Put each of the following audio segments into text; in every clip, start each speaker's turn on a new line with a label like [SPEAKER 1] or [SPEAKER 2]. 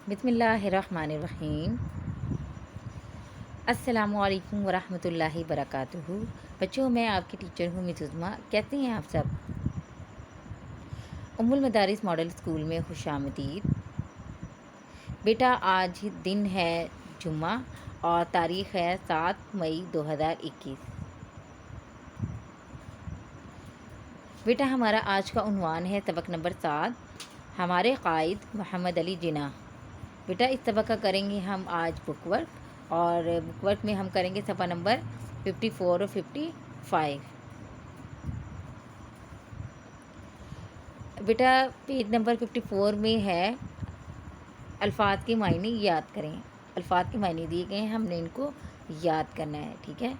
[SPEAKER 1] بسم اللہ الرحمن الرحیم۔ السلام علیکم ورحمۃ اللہ وبرکاتہ۔ بچوں، میں آپ کی ٹیچر ہوں مس عظمیٰ۔ کیسے ہیں آپ سب؟ ام المدارس ماڈل اسکول میں خوش آمدید۔ بیٹا، آج دن ہے جمعہ اور تاریخ ہے 7 مئی 2021۔ بیٹا، ہمارا آج کا عنوان ہے سبق نمبر 7، ہمارے قائد محمد علی جناح۔ بیٹا، اس سبق کا کریں گے ہم آج بک ورک، اور بک ورک میں ہم کریں گے صفحہ نمبر 54 اور 55۔ بیٹا، پیج نمبر 54 میں ہے الفاظ کے معنی یاد کریں۔ الفاظ کے معنی دیے گئے ہیں، ہم نے ان کو یاد کرنا ہے، ٹھیک ہے۔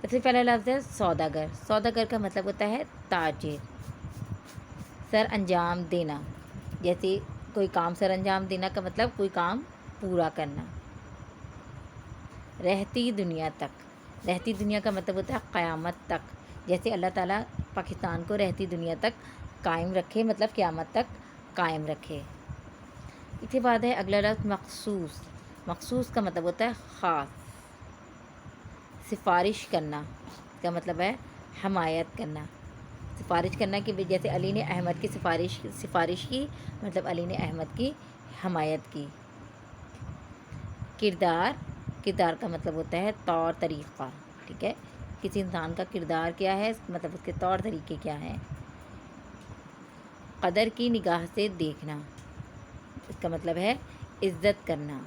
[SPEAKER 1] سب سے پہلا لفظ ہے سوداگر۔ سوداگر کا مطلب ہوتا ہے تاجر۔ سر انجام دینا، جیسے کوئی کام سر انجام دینا کا مطلب کوئی کام پورا کرنا۔ رہتی دنیا تک، رہتی دنیا کا مطلب ہوتا ہے قیامت تک، جیسے اللہ تعالیٰ پاکستان کو رہتی دنیا تک قائم رکھے، مطلب قیامت تک قائم رکھے۔ اس کے بعد ہے اگلا لفظ مخصوص۔ مخصوص کا مطلب ہوتا ہے خاص۔ سفارش کرنا کا مطلب ہے حمایت کرنا۔ سفارش کرنا کہ جیسے علی نے احمد کی سفارش کی، مطلب علی نے احمد کی حمایت کی۔ کردار، کردار کا مطلب ہوتا ہے طور طریقہ، ٹھیک ہے۔ کسی انسان کا کردار کیا ہے، مطلب اس کے طور طریقے کیا ہیں۔ قدر کی نگاہ سے دیکھنا، اس کا مطلب ہے عزت کرنا۔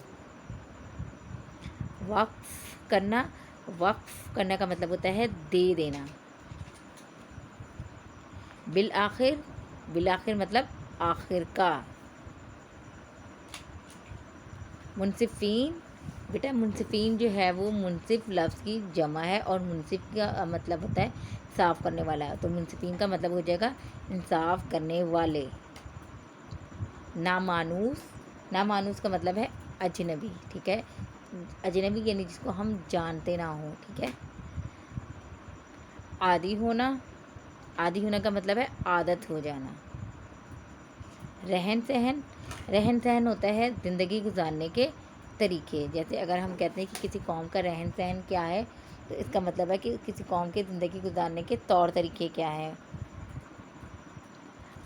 [SPEAKER 1] وقف کرنا، وقف کرنا کا مطلب ہوتا ہے دے دینا۔ بالآخر، بالآخر مطلب آخر کا۔ منصفین، بیٹا منصفین جو ہے وہ منصف لفظ کی جمع ہے، اور منصف کا مطلب ہوتا ہے صاف کرنے والا، تو منصفین کا مطلب ہو جائے گا انصاف کرنے والے۔ نامانوس، نامانوس کا مطلب ہے اجنبی، ٹھیک ہے۔ اجنبی یعنی جس کو ہم جانتے نہ ہوں، ٹھیک ہے۔ عادی ہونا، عادی ہونا کا مطلب ہے عادت ہو جانا۔ رہن سہن، رہن سہن ہوتا ہے زندگی گزارنے کے طریقے، جیسے اگر ہم کہتے ہیں کہ کسی قوم کا رہن سہن کیا ہے، تو اس کا مطلب ہے کہ کسی قوم کے زندگی گزارنے کے طور طریقے کیا ہیں۔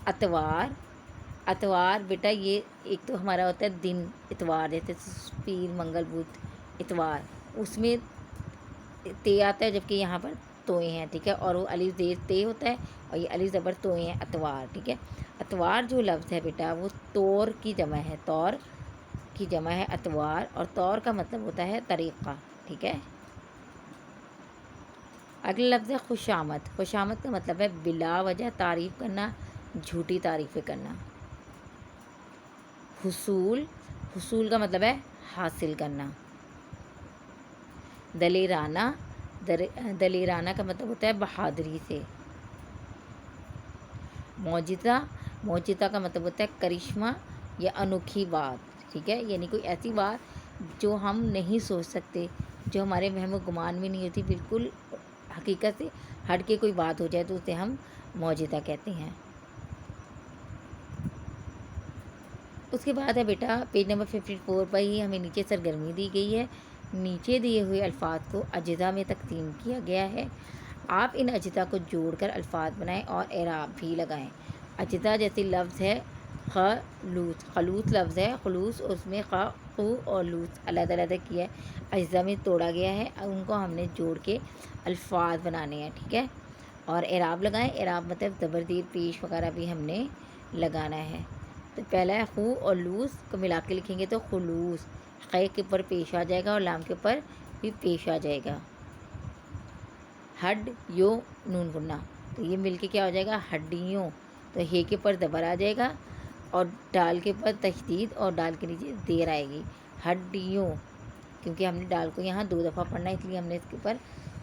[SPEAKER 1] اتوار، اتوار بیٹا یہ ایک تو ہمارا ہوتا ہے دن اتوار، جیسے پیر منگل بدھ اتوار، اس میں تے آتا ہے، جبکہ یہاں پر توئے ہیں، ٹھیک ہے، اور وہ الف زیر تے ہوتا ہے، اور یہ الف زبر توئے ہیں، اتوار، ٹھیک ہے۔ اتوار جو لفظ ہے بیٹا وہ طور کی جمع ہے، طور کی جمع ہے اتوار، اور طور کا مطلب ہوتا ہے طریقہ، ٹھیک ہے۔ اگلا لفظ ہے خوش آمد۔ خوش آمد کا مطلب ہے بلا وجہ تعریف کرنا، جھوٹی تعریفیں کرنا۔ حصول، حصول کا مطلب ہے حاصل کرنا۔ دلیرانہ، دلیرانہ کا مطلب ہوتا ہے بہادری سے۔ معجزہ، معجزہ کا مطلب ہوتا ہے کرشمہ یا انوکھی بات، ٹھیک ہے، یعنی کوئی ایسی بات جو ہم نہیں سوچ سکتے، جو ہمارے وہم و گمان میں نہیں ہوتی، بالکل حقیقت سے ہٹ کے کوئی بات ہو جائے تو اسے ہم معجزہ کہتے ہیں۔ اس کے بعد ہے بیٹا پیج نمبر 54 پر ہی ہمیں نیچے سرگرمی دی گئی ہے۔ نیچے دیے ہوئے الفاظ کو اجزاء میں تقسیم کیا گیا ہے۔ آپ ان اجزاء کو جوڑ کر الفاظ بنائیں اور اعراب بھی لگائیں۔ اجزاء جیسے لفظ ہے خلوص، خلوص لفظ ہے، خلوص، اس میں خ، خو اور لوس علیحدہ علیحدہ کیا ہے، اجزاء میں توڑا گیا ہے، ان کو ہم نے جوڑ کے الفاظ بنانے ہیں، ٹھیک ہے، اور اعراب لگائیں۔ اعراب مطلب زبر زیر پیش وغیرہ بھی ہم نے لگانا ہے۔ تو پہلا ہے خو اور لوس کو ملا کے لکھیں گے تو خلوص، خے کے اوپر پیش آ جائے گا اور لام کے اوپر بھی پیش آ جائے گا۔ ہڈ یو نون گنا، تو یہ مل کے کیا ہو جائے گا ہڈیوں، تو ہے کے اوپر زبر آ جائے گا، اور ڈال کے اوپر تشدید، اور ڈال کے نیچے زیر آئے گی، ہڈیوں، کیونکہ ہم نے ڈال کو یہاں 2 دفعہ پڑھنا ہے، اس لیے ہم نے اس کے اوپر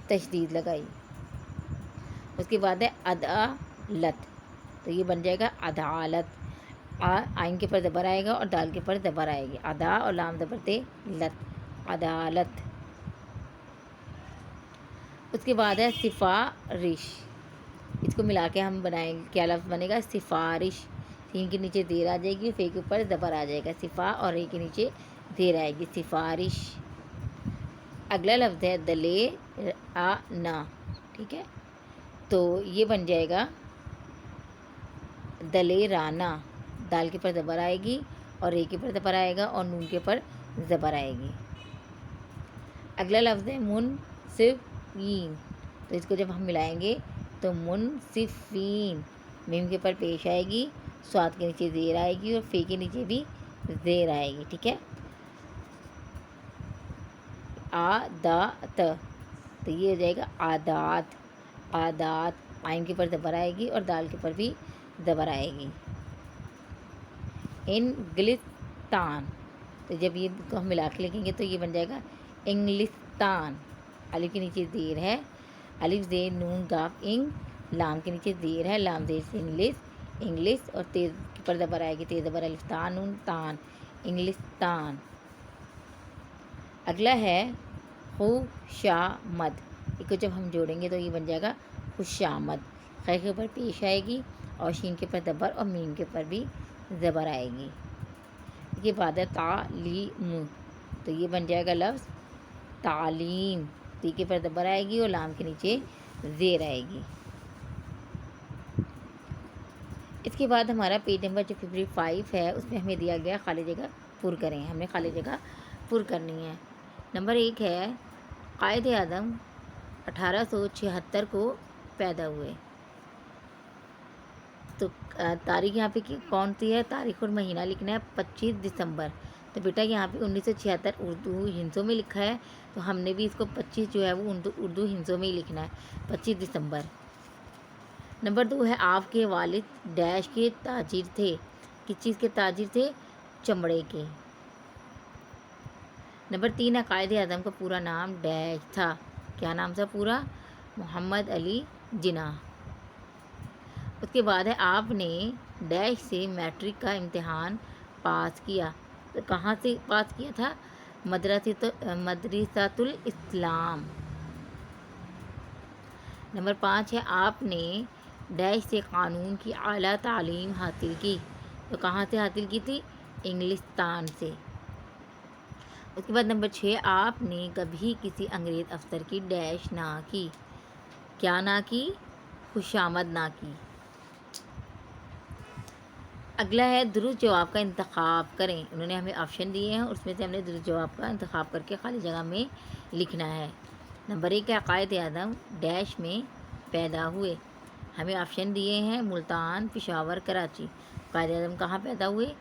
[SPEAKER 1] تشدید لگائی۔ اس کے بعد ہے عدالت، تو یہ بن جائے گا عدالت، آئین کے پر زبر آئے گا اور دال کے پر زبر آئے گی، ادا اور لام زبر تے لت، عدالت۔ اس کے بعد ہے سفارش، اس کو ملا کے ہم بنائیں گے، کیا لفظ بنے گا سفارش، سین کے نیچے زیر آ جائے گی، فے کے اوپر زبر آ جائے گا، صفا، اور ری کے نیچے زیر آئے گی، سفارش۔ اگلا لفظ ہے دلے نا، ٹھیک ہے، تو یہ بن جائے گا دلے رانا، دال کے پر زبر آئے گی اور ری کے پر زبر آئے گا اور نون کے پر زبر آئے گی۔ اگلا لفظ ہے منصفین، تو اس کو جب ہم ملائیں گے تو منصفین، میم کے پر پیش آئے گی، صاد کے نیچے زیر آئے گی اور فے کے نیچے بھی زیر آئے گی، ٹھیک ہے۔ عادات، تو یہ ہو جائے گا عادات، عادات، عین کے پر زبر آئے گی اور دال کے پر بھی زبر آئے گی۔ انگلستان، تو جب یہ کو ہم ملا کے لکھیں گے تو یہ بن جائے گا انگلستان، الف کے نیچے زیر ہے، الف زیر نون قاف انگ، لام کے نیچے زیر ہے، لام زیر سے انگلس، انگلس، اور تیز پر زبر آئے گی، تیز زبر الف تان نون تان، انگلستان۔ اگلا ہے خوشامد، اس کو جب ہم جوڑیں گے تو یہ بن جائے گا خوشامد، خے کے اوپر پیش آئے گی اور شین کے اوپر زبر اور میم کے اوپر بھی زبر آئے گی۔ اس کے بعد ہے تعلیم، تو یہ بن جائے گا لفظ تعلیم، تی کے پر زبر آئے گی اور لام کے نیچے زیر آئے گی۔ اس کے بعد ہمارا پیج نمبر جو 55 ہے اس میں ہمیں دیا گیا خالی جگہ پر کریں، ہم نے خالی جگہ پر کرنی ہے۔ نمبر 1 ہے قائد اعظم 1876 کو پیدا ہوئے، تو تاریخ یہاں پہ کون سی ہے، تاریخ اور مہینہ لکھنا ہے 25 دسمبر، تو بیٹا یہاں پہ 1976 اردو ہندسوں میں لکھا ہے، تو ہم نے بھی اس کو 25 جو ہے وہ اردو ہندسوں میں ہی لکھنا ہے، 25 دسمبر۔ نمبر 2 ہے آپ کے والد ڈیش کے تاجر تھے، کس چیز کے تاجر تھے، چمڑے کے۔ نمبر 3 ہے قائد اعظم کا پورا نام ڈیش تھا، کیا نام تھا پورا، محمد علی جناح۔ اس کے بعد ہے آپ نے ڈیش سے میٹرک کا امتحان پاس کیا، تو کہاں سے پاس کیا تھا، مدرسۃ الاسلام۔ نمبر 5 ہے آپ نے ڈیش سے قانون کی اعلیٰ تعلیم حاصل کی، تو کہاں سے حاصل کی تھی، انگلستان سے۔ اس کے بعد نمبر 6 آپ نے کبھی کسی انگریز افسر کی ڈیش نہ کی، کیا نہ کی، خوشامد نہ کی۔ اگلا ہے درست جواب کا انتخاب کریں، انہوں نے ہمیں آپشن دیے ہیں، اس میں سے ہم نے درست جواب کا انتخاب کر کے خالی جگہ میں لکھنا ہے۔ نمبر 1 ہے قائد اعظم ڈیش میں پیدا ہوئے، ہمیں آپشن دیے ہیں ملتان، پشاور، کراچی۔ قائد اعظم کہاں پیدا ہوئے،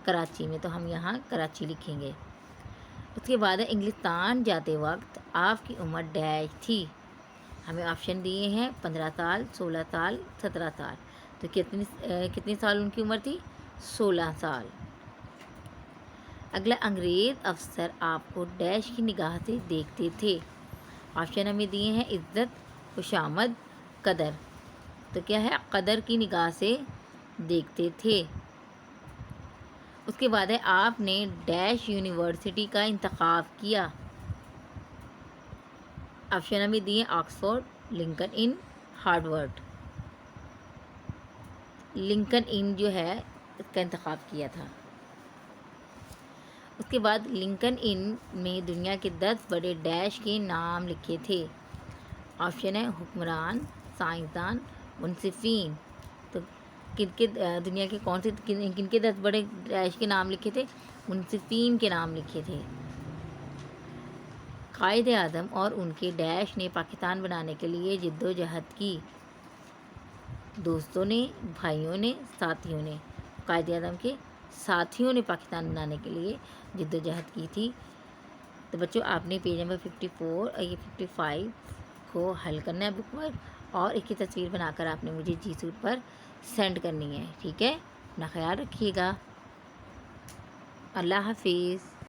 [SPEAKER 1] کراچی میں، تو ہم یہاں کراچی لکھیں گے۔ اس کے بعد ہے انگلستان جاتے وقت آپ کی عمر ڈیش تھی، ہمیں آپشن دیے ہیں 15 سال، 16 سال، 17 سال، تو کتنی سال ان کی عمر تھی، 16 سال۔ اگلا انگریز افسر آپ کو ڈیش کی نگاہ سے دیکھتے تھے، آپشن ہمیں دیے ہیں عزت، خوشامد، قدر، تو کیا ہے، قدر کی نگاہ سے دیکھتے تھے۔ اس کے بعد ہے آپ نے ڈیش یونیورسٹی کا انتخاب کیا، آپشن ہمیں دیے آکسفورڈ، لنکن ان، ہارورڈ۔ لنکن ان جو ہے اس کا انتخاب کیا تھا۔ اس کے بعد لنکن ان میں دنیا کے 10 بڑے ڈیش کے نام لکھے تھے، آپشن ہے حکمران، سائنسدان، منصفین، تو دنیا کے کن کے 10 بڑے ڈیش کے نام لکھے تھے، منصفین کے نام لکھے تھے۔ قائد اعظم اور ان کے ڈیش نے پاکستان بنانے کے لیے جد و جہد کی، دوستوں نے، بھائیوں نے، ساتھیوں نے، قائد اعظم کے ساتھیوں نے پاکستان بنانے کے لیے جد و جہد کی تھی۔ تو بچوں آپ نے پیج نمبر 54 اور یہ 55 کو حل کرنا ہے بک ورک، اور ایک کی تصویر بنا کر آپ نے مجھے جی سوٹ پر سینڈ کرنی ہے، ٹھیک ہے، اپنا خیال رکھیے گا، اللہ حافظ۔